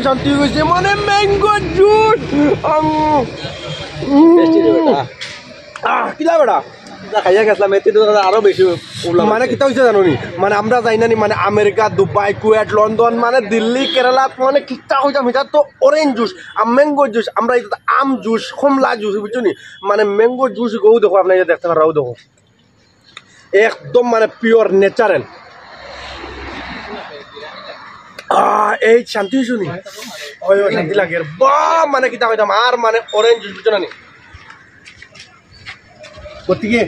শান্তি হয়েছে মানে ম্যাঙ্গো জুস কিলা বেড়া খাইয়া গেছিলাম এতে আরো বেশি মানে কিতা হয়েছে জানো নি মানে আমরা যাই না নি মানে আমেরিকা দুবাই কুয়েট লন্ডন মানে দিল্লি কেরালা মানে কিতা হইতাম এটা তো অরেঞ্জ জুস আর ম্যাঙ্গো জুস আমরা এটা আম জুস কমলা জুস বুঝছো নি মানে ম্যাঙ্গো জুস গো দেখো আপনি দেখতে পারাও দেখো একদম মানে পিওর ন্যাচারাল এই শান্তি শুনি শান্তি লাগে বা মানে কিতা হইতাম আর মানে অরেঞ্জ জুস বুঝছো না নি গতিকে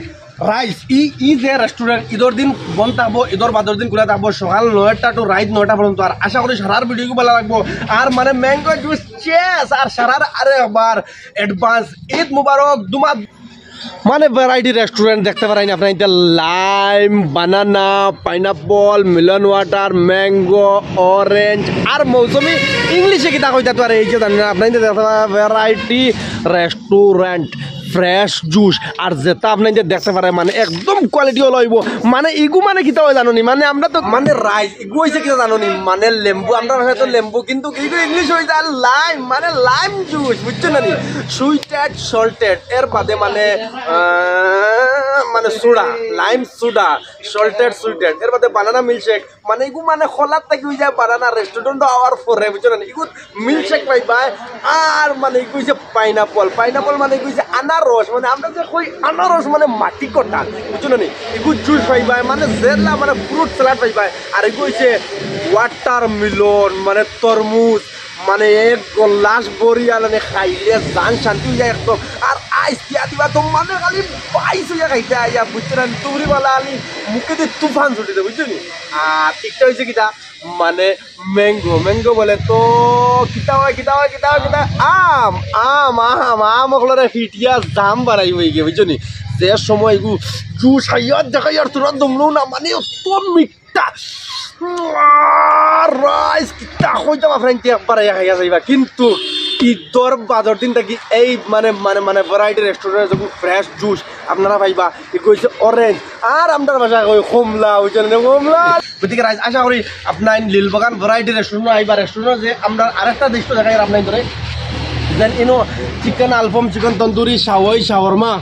রাইস ই যে রেস্টুরেন্ট ঈদের দিন বন্ধ থাকবো ঈদের বাদর দিন খোলা থাকবো সকাল 9টা টু রাত 9টা পর্যন্ত আর আশা করি সারার ভিডিও ভালো লাগবো আর মানে ম্যাঙ্গো জুস চেস আর সারার আরে একবার অ্যাডভান্স ঈদ মুবারক দুমা মানে ভ্যারাইটি রেস্টুরেন্ট দেখতে পারেন আপনার এটা লাইম বানানা পাইনাপল মিলন ওয়াটার ম্যাঙ্গো অরেঞ্জ আর মৌসুমি ইংলিশে কিতা কইতা তো আর এই যে জানেন আপনার দেখতে ভ্যারাইটি রেস্টুরেন্ট ফ্রেশ জুস আর যেটা আপনি যে দেখতে পারেন মানে একদম কোয়ালিটিও লইব মানে ইগু মানে কিতা হয় জানো নি মানে আমরা তো মানে রাইস ইগু হইছে কিতা জানো নি মানে লেম্বু আমরা ভাষায় তো লেম্বু কিন্তু ইগু ইংলিশ হইছে আর লাইম মানে লাইম জুস বুঝছো না নি সুইটেড সল্টেড এর বাদে মানে মানে soda lime soda salted suited এর বাদে বানানা মিল্কশেক মানে ইগু মানে খোলার থেকে হয়ে যায় বানানা রেস্টুরেন্ট আওয়ার ফরে বুঝছো না নি ইগু মিল্কশেক পাইবা আর মানে ইগু হইছে পাইনাপল মানে ইগু হইছে আনারস মানে আমরা যে কই আনারস মানে মাটি কটা বুঝছো না নি ইগু জুস পাইবা মানে জেলা মানে ফ্রুট স্যালাড পাইবা আর ইগু হইছে ওয়াটারমেলন মানে তরমুজ মানে এক গ্লাস বরিয়া মানে খাইলে জান শান্তি হয়ে যায় একদম আর আইস দিয়া দিবা তো মানে খালি বাইশ হইয়া খাইতে আইয়া বুঝছো না তুমরি বালা আলি মুখে দিয়ে তুফান ছুটি দেয় বুঝছো নি আর ঠিকটা হয়েছে কিটা মানে ম্যাঙ্গো বলে তো কিতা আম ওগুলোর হিটিয়া জাম বাড়াই হয়ে গিয়ে বুঝছো নি যে সময় এগু জুস খাইয়া দেখাই আর তোরা দমলো না মানে অত মিঠা রাইস কিতা হয়ে যাবা ফ্রেন্ড একবার খাইয়া যাইবা কিন্তু ঈদর বাদর দিন থাকি এই মানে মানে মানে ভ্যারাইটি রেস্টুরেন্ট যখন ফ্রেশ জুস আপনারা পাইবা এগুলো হচ্ছে অরেঞ্জ আর আপনার বাসা কই কমলা বুঝছেন কমলা গতিকে রাইস আশা করি আপনার লীলবাগান ভ্যারাইটি রেস্টুরেন্ট আইবা রেস্টুরেন্ট যে আমরা আরেকটা দৃশ্য দেখাই আপনার ধরে দেন ইনো চিকেন আলফাম চিকেন তন্দুরি শাওয়াই শাওয়ারমা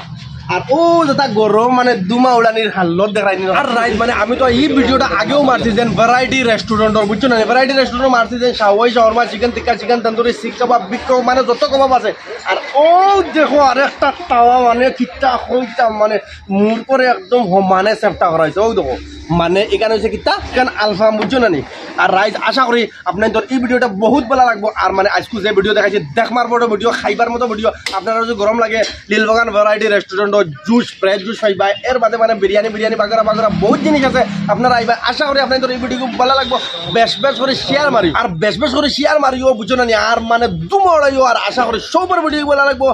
আর ও যেটা গরম মানে দুমা উড়ানির হাল্লত দেখাই আর রাইট মানে আমি তো এই ভিডিওটা আগেও মারছি যেন ভ্যারাইটি রেস্টুরেন্টর বুঝছো না ভ্যারাইটি রেস্টুরেন্ট মারছি যেন শাওয়াই শাওয়ারমা চিকেন টিক্কা চিকেন তন্দুরি শিখ কাবাব বিগ কাবাব মানে যত কাবাব আছে আর ও দেখো আরেকটা তাওয়া মানে কিতা হইতাম মানে মুর করে একদম সমানে চেষ্টা করা হয়েছে ও দেখো মানে এখানে হচ্ছে কিতা এখানে আলফাম বুঝছো না নি আর রাইস আশা করি আপনার এই ভিডিওটা বহুত ভালো লাগবো আর মানে আজকে যে ভিডিও দেখাচ্ছি দেখমার মতো ভিডিও খাইবার মতো ভিডিও আপনারা যদি গরম লাগে Lilbagan variety restaurant juice fresh juice পাইবা এর বাদে মানে বিরিয়ানি বাগরা বহুত জিনিস আছে আপনারা আইবা আশা করি আপনাদের এই ভিডিও খুব ভালো লাগবো বেশ করে শেয়ার মারি আর বেশ করে শেয়ার মারিও বুঝছো না নি আর মানে দুমড়াইও আর আশা করি সবার ভিডিও ভালো লাগবো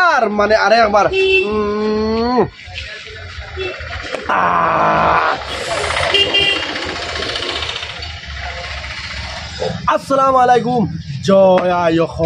আর মানে আরে একবার আসসালামু আলাইকুম জয় আয়খ